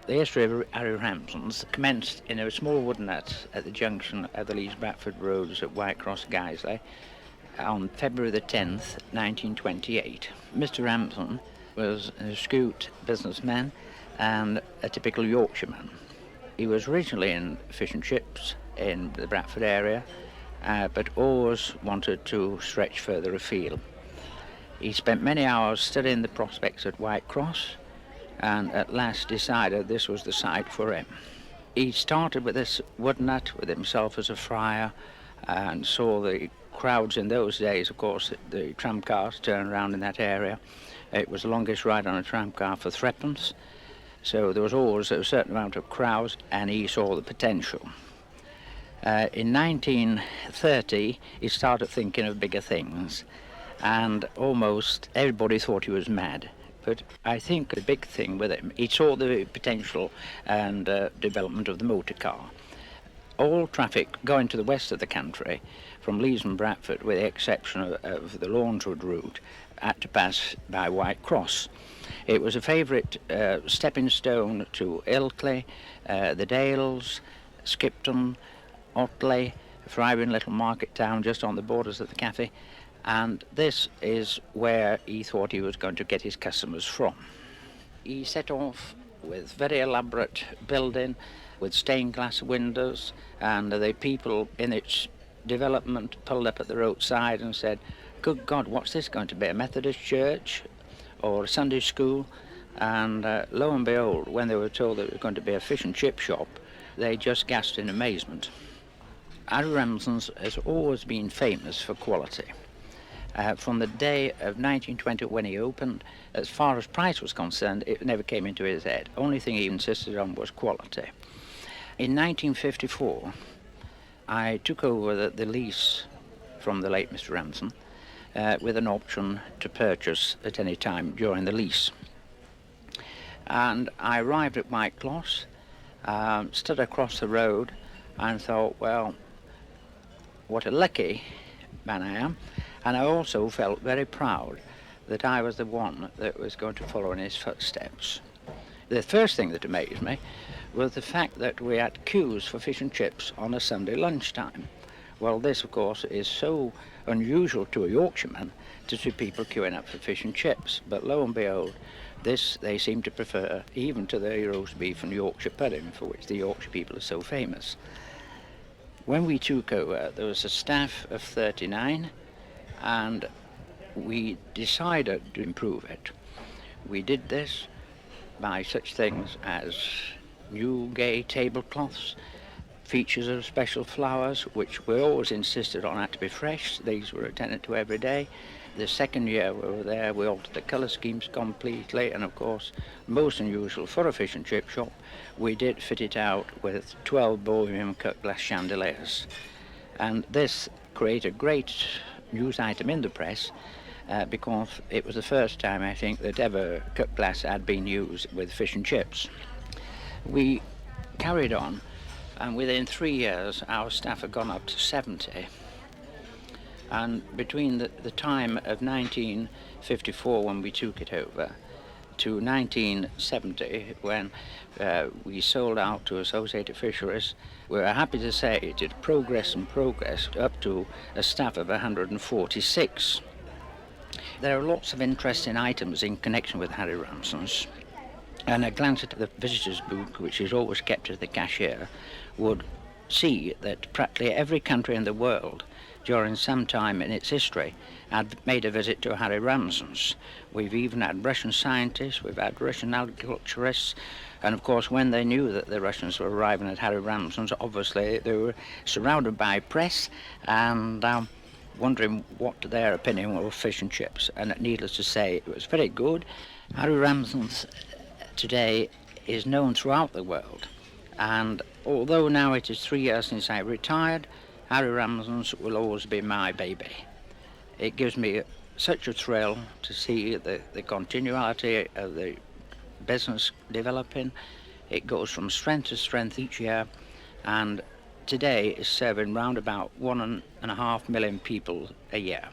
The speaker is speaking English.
The history of Harry Ramsden's commenced in a small wooden hut at the junction of the Leeds Bradford roads at Whitecross, Guiseley, on February the 10th, 1928. Mr. Ramsden was an astute businessman and a typical Yorkshireman. He was originally in fish and chips in the Bradford area, but always wanted to stretch further afield. He spent many hours studying the prospects at Whitecross and at last decided this was the site for him. He started with this wooden hut with himself as a friar and saw the crowds in those days. Of course, the tram cars turned around in that area. It was the longest ride on a tram car for threepence, so there was always a certain amount of crowds, and he saw the potential. In 1930, he started thinking of bigger things, and almost everybody thought he was mad. But I think the big thing with him, he saw the potential and development of the motor car. All traffic going to the west of the country, from Leeds and Bradford, with the exception of the Launchwood route, had to pass by Whitecross. It was a favourite stepping stone to Ilkley, the Dales, Skipton, Otley, a thriving little market town just on the borders of the Cafe, and this is where he thought he was going to get his customers from. He set off with very elaborate building, with stained glass windows, and the people in its development pulled up at the roadside and said, "Good God, what's this going to be, a Methodist church or a Sunday school?" And lo and behold, when they were told that it was going to be a fish and chip shop, they just gasped in amazement. Harry Ramsden's has always been famous for quality. From the day of 1920 when he opened, as far as price was concerned, it never came into his head. Only thing he insisted on was quality. In 1954, I took over the lease from the late Mr. Ramsden with an option to purchase at any time during the lease. And I arrived at Whitecross, stood across the road and thought, well, what a lucky man I am. And I also felt very proud that I was the one that was going to follow in his footsteps. The first thing that amazed me was the fact that we had queues for fish and chips on a Sunday lunchtime. Well, this, of course, is so unusual to a Yorkshireman to see people queuing up for fish and chips. But lo and behold, this they seem to prefer even to the roast beef and Yorkshire pudding, for which the Yorkshire people are so famous. When we took over, there was a staff of 39, and we decided to improve it. We did this by such things as new gay tablecloths, features of special flowers, which we always insisted on had to be fresh. These were attended to every day. The second year we were there, we altered the colour schemes completely, and of course, most unusual for a fish and chip shop, we did fit it out with 12 ballroom cut glass chandeliers. And this created great news item in the press because it was the first time, I think, that ever cut glass had been used with fish and chips. We carried on, and within 3 years our staff had gone up to 70. And between the time of 1954, when we took it over, to 1970, when we sold out to Associated Fisheries, we're happy to say it had progressed up to a staff of 146. There are lots of interesting items in connection with Harry Ramsden's, and a glance at the visitor's book, which is always kept at the cashier, would see that practically every country in the world during some time in its history had made a visit to Harry Ramsden's. We've even had Russian scientists, we've had Russian agriculturists, and of course when they knew that the Russians were arriving at Harry Ramsden's, obviously they were surrounded by press and wondering what their opinion was of fish and chips, and needless to say it was very good. Harry Ramsden's today is known throughout the world, and although now it is 3 years since I retired, Harry Ramsden's will always be my baby. It gives me such a thrill to see the continuality of the business developing. It goes from strength to strength each year, and today is serving round about 1.5 million people a year.